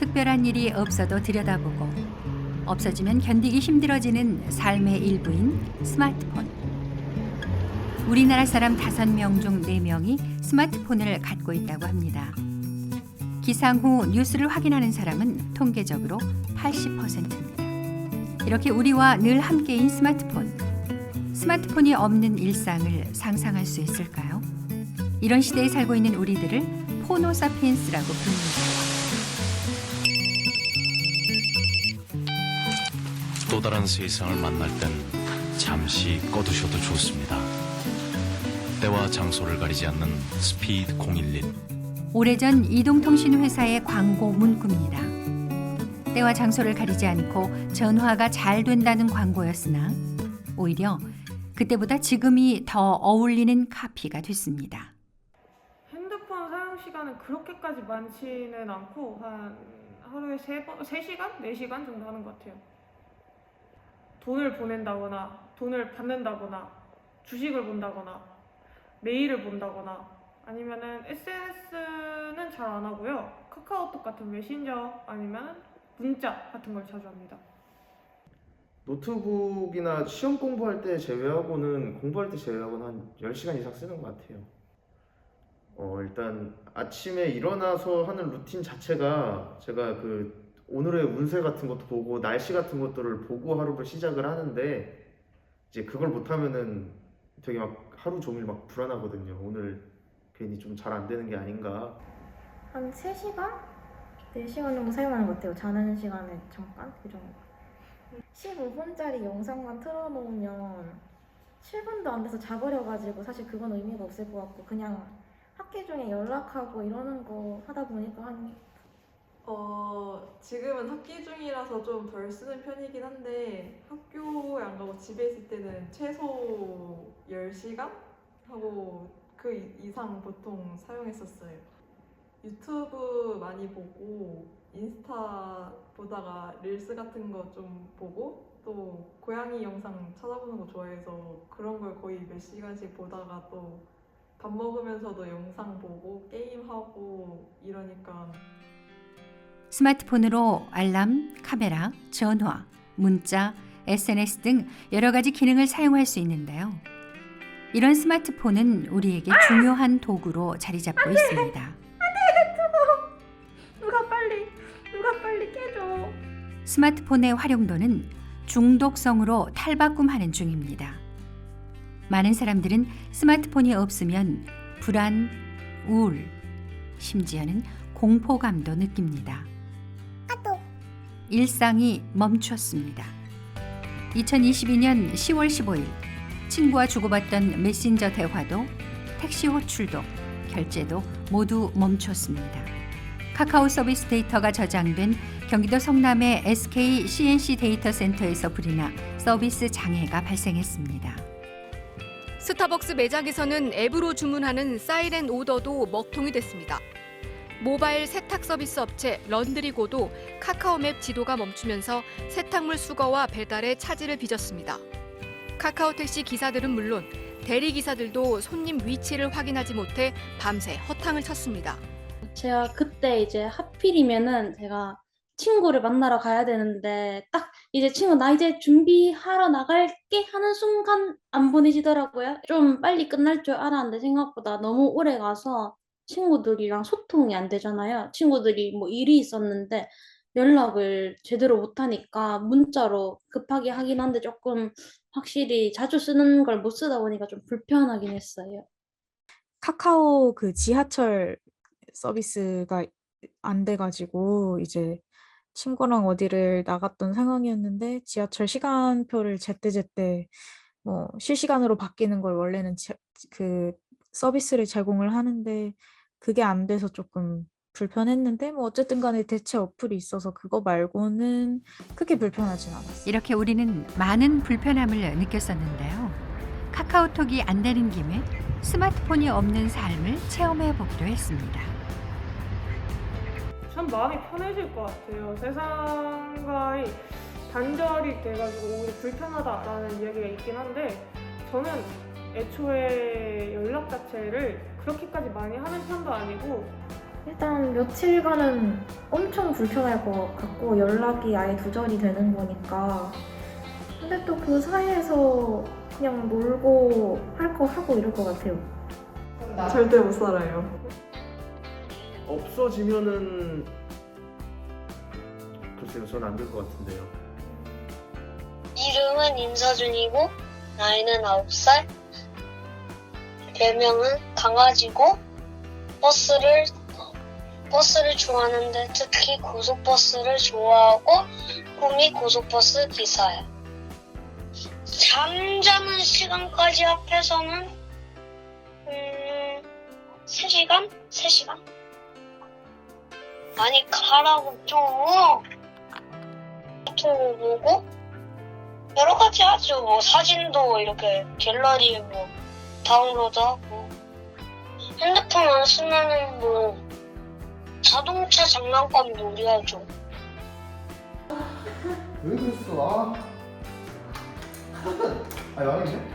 특별한 일이 없어도 들여다보고 없어지면 견디기 힘들어지는 삶의 일부인 스마트폰. 우리나라 사람 5명 중 4명이 스마트폰을 갖고 있다고 합니다. 기상 후 뉴스를 확인하는 사람은 통계적으로 80%입니다. 이렇게 우리와 늘 함께인 스마트폰. 스마트폰이 없는 일상을 상상할 수 있을까요? 이런 시대에 살고 있는 우리들을 포노사피엔스라고 부릅니다. 또 다른 세상을 만날 땐 잠시 꺼두셔도 좋습니다. 때와 장소를 가리지 않는 스피드 011. 오래전 이동통신 회사의 광고 문구입니다. 때와 장소를 가리지 않고 전화가 잘 된다는 광고였으나 오히려 그때보다 지금이 더 어울리는 카피가 됐습니다. 핸드폰 사용 시간은 그렇게까지 많지는 않고 한 하루에 3시간? 4시간 정도 하는 것 같아요. 돈을 보낸다거나 돈을 받는다거나 주식을 본다거나 메일을 본다거나 아니면은 SNS는 잘 안 하고요. 카카오톡 같은 메신저 아니면 문자 같은 걸 자주 합니다. 노트북이나 시험 공부할 때 제외하고는 한 10시간 이상 쓰는 것 같아요. 일단 아침에 일어나서 하는 루틴 자체가 제가 오늘의 운세 같은 것도 보고 날씨 같은 것들을 보고 하루를 시작을 하는데 이제 그걸 못하면은 되게 막 하루 종일 막 불안하거든요. 오늘 괜히 좀 잘 안 되는 게 아닌가. 한 3시간? 4시간 정도 사용하는 것 같아요. 자는 시간에 잠깐? 그 정도. 15분짜리 영상만 틀어놓으면 7분도 안 돼서 자버려가지고 사실 그건 의미가 없을 것 같고 그냥 학기 중에 연락하고 이러는 거 하다 보니까 지금은 학기 중이라서 좀 덜 쓰는 편이긴 한데 학교에 안 가고 집에 있을 때는 최소 10시간? 하고 그 이상 보통 사용했었어요. 유튜브 많이 보고 인스타 보다가 릴스 같은 거 좀 보고 또 고양이 영상 찾아보는 거 좋아해서 그런 걸 거의 몇 시간씩 보다가 또 밥 먹으면서도 영상 보고 게임하고 이러니까 스마트폰으로 알람, 카메라, 전화, 문자, SNS 등 여러 가지 기능을 사용할 수 있는데요. 이런 스마트폰은 우리에게 중요한 도구로 자리 잡고 있습니다. 누가 빨리 깨줘. 스마트폰의 활용도는 중독성으로 탈바꿈하는 중입니다. 많은 사람들은 스마트폰이 없으면 불안, 우울, 심지어는 공포감도 느낍니다. 일상이 멈췄습니다. 2022년 10월 15일 친구와 주고받던 메신저 대화도 택시 호출도 결제도 모두 멈췄습니다. 카카오 서비스 데이터가 저장된 경기도 성남의 SK CNC 데이터 센터에서 불이 나 서비스 장애가 발생했습니다. 스타벅스 매장에서는 앱으로 주문하는 사이렌 오더도 먹통이 됐습니다. 모바일 세탁 서비스 업체 런드리고도 카카오맵 지도가 멈추면서 세탁물 수거와 배달에 차질을 빚었습니다. 카카오 택시 기사들은 물론 대리기사들도 손님 위치를 확인하지 못해 밤새 허탕을 쳤습니다. 제가 그때 이제 하필이면은 제가 친구를 만나러 가야 되는데 딱 이제 친구 나 이제 준비하러 나갈게 하는 순간 안 보내지더라고요. 좀 빨리 끝날 줄 알았는데 생각보다 너무 오래 가서 친구들이랑 소통이 안 되잖아요. 친구들이 뭐 일이 있었는데 연락을 제대로 못 하니까 문자로 급하게 하긴 한데 조금 확실히 자주 쓰는 걸 못 쓰다 보니까 좀 불편하긴 했어요. 카카오 그 지하철 서비스가 안 돼가지고 이제 친구랑 어디를 나갔던 상황이었는데 지하철 시간표를 제때제때 뭐 실시간으로 바뀌는 걸 원래는 그 서비스를 제공을 하는데 그게 안 돼서 조금 불편했는데 뭐 어쨌든 간에 대체 어플이 있어서 그거 말고는 크게 불편하진 않았어요. 이렇게 우리는 많은 불편함을 느꼈었는데요. 카카오톡이 안 되는 김에 스마트폰이 없는 삶을 체험해 보기로 했습니다. 참 마음이 편해질 것 같아요. 세상과의 단절이 돼가지고 오히려 불편하다라는 이야기가 있긴 한데 저는 애초에 연락 자체를 그렇게까지 많이 하는 편도 아니고 일단 며칠간은 엄청 불편할 것 같고 연락이 아예 두절이 되는 거니까. 근데 또 그 사이에서 그냥 놀고 할 거 하고 이럴 것 같아요. 절대 못 살아요. 없어지면은 글쎄요, 전 안 될 것 같은데요. 이름은 임서준이고 나이는 9살. 별명은 강아지고 버스를 좋아하는데 특히 고속버스를 좋아하고 꿈이 고속버스 기사야. 잠자는 시간까지 합해서는 3시간? 3시간? 많이 가라고 좀. 유튜브 보고 여러 가지 하죠. 뭐 사진도 이렇게 갤러리에 뭐 다운로드하고. 핸드폰 안 쓰면은 뭐 자동차 장난감 놀이하죠. 왜 그랬어? 아, 망했네?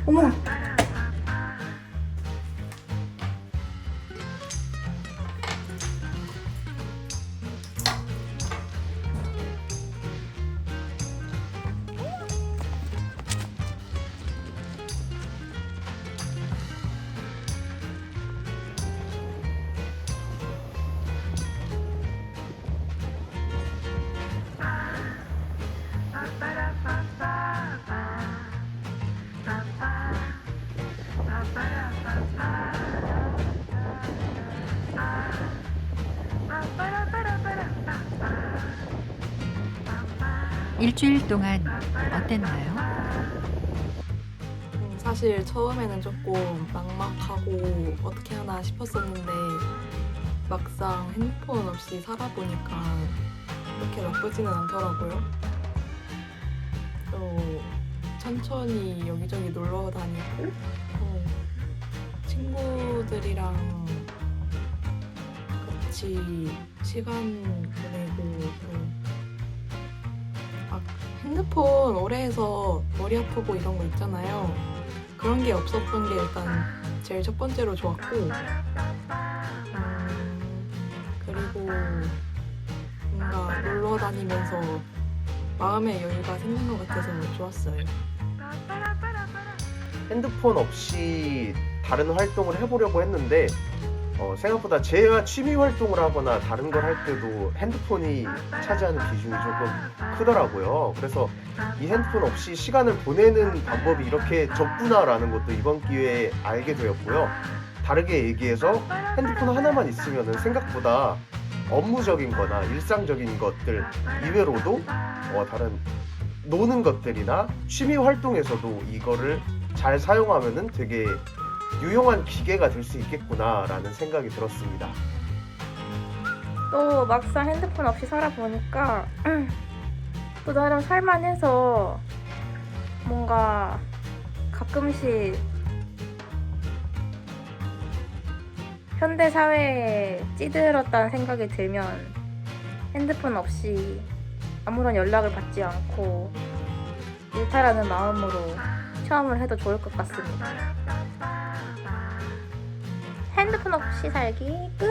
어머! 일주일 동안 어땠나요? 사실 처음에는 조금 막막하고 어떻게 하나 싶었었는데 막상 핸드폰 없이 살아보니까 그렇게 나쁘지는 않더라고요. 천천히 여기저기 놀러 다니고 친구들이랑 같이 시간 보내고 막 핸드폰 오래 해서 머리 아프고 이런 거 있잖아요. 그런 게 없었던 게 일단 제일 첫 번째로 좋았고 그리고 뭔가 놀러 다니면서 마음의 여유가 생긴 것 같아서 좋았어요. 핸드폰 없이 다른 활동을 해보려고 했는데 생각보다 제가 취미 활동을 하거나 다른 걸 할 때도 핸드폰이 차지하는 비중이 조금 크더라고요. 그래서 이 핸드폰 없이 시간을 보내는 방법이 이렇게 적구나라는 것도 이번 기회에 알게 되었고요. 다르게 얘기해서 핸드폰 하나만 있으면 생각보다 업무적인 거나 일상적인 것들 이외로도 다른 노는 것들이나 취미 활동에서도 이거를 잘 사용하면 되게 유용한 기계가 될 수 있겠구나라는 생각이 들었습니다. 또 막상 핸드폰 없이 살아보니까 또 나름 살만해서 뭔가 가끔씩 현대 사회에 찌들었다는 생각이 들면 핸드폰 없이 아무런 연락을 받지 않고 일탈하는 마음으로 체험을 해도 좋을 것 같습니다. 핸드폰 없이 살기 끝!